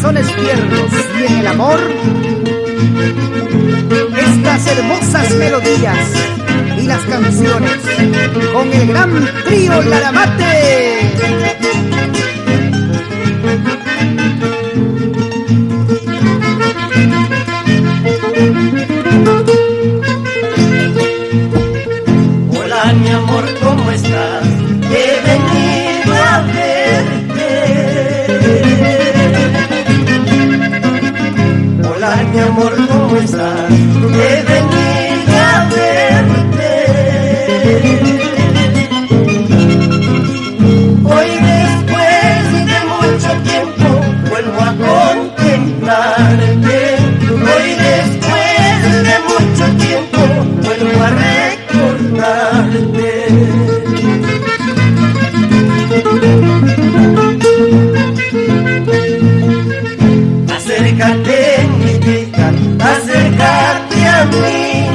corazones tiernos y en el amor, estas hermosas melodías y las canciones con el gran trío Laramate. Hola mi amor, ¿cómo estás? He venido a verte. Hola mi amor, ¿cómo estás? He venido a verte. Hoy después de mucho tiempo vuelvo a contemplarte. Hoy después de mucho tiempo vuelvo a recordarte. Acércate mi vida, acércate a mí.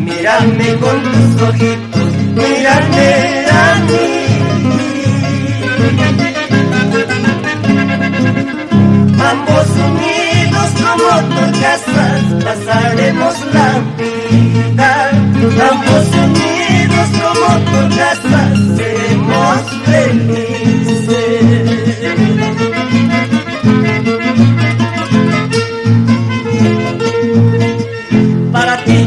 Mírame con tus ojitos, mírame a mí. Ambos unidos como torcasas pasaremos la vida. Ambos unidos como torcasas seremos felices. Para ti,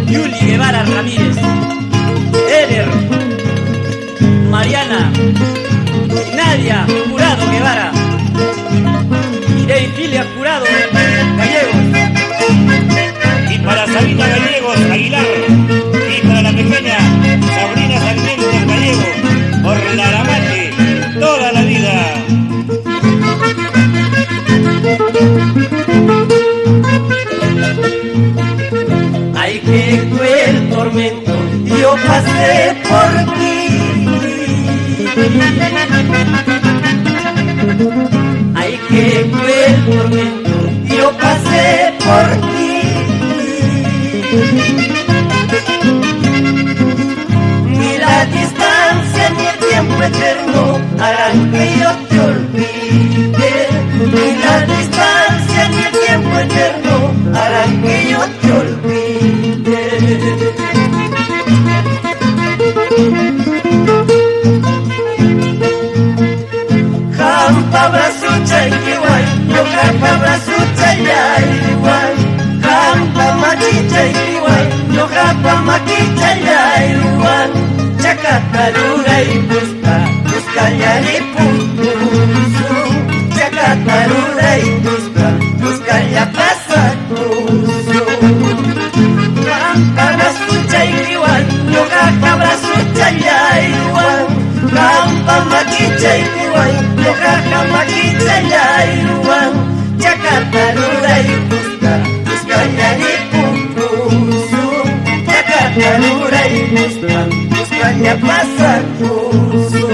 Yuli Guevara Ramírez, Eder, Mariana, Nadia Jurado Guevara, Filia Jurado Gallegos, y para Sabina Gallegos Aguilar, y para la pequeña Sabrina Sarmiento Gallego, por Laramate, toda la vida. Ay, qué cruel tormento yo pasé por ti. Ay, qué cruel tormento yo pasé por ti. Ni la distancia ni el tiempo eterno harán que yo te olvide. Ni la distancia ni el tiempo eterno harán que yo te olvide. Hampa brasucha igual, yo hampa brasucha ya igual. Hampa maquicha igual, yo hampa maquicha ya igual. Chacatarura y busca, busca ya y puntusu. Chacatarura y busca, busca ya pasa tusu. Hampa brasucha igual, yo hampa brasucha ya igual. Hampa maquicha igual, yo hampa maquicha ya igual. Chacatarura y busca, busca ya y puntusu. Chacatarura y busca, busca ya pasa tusu.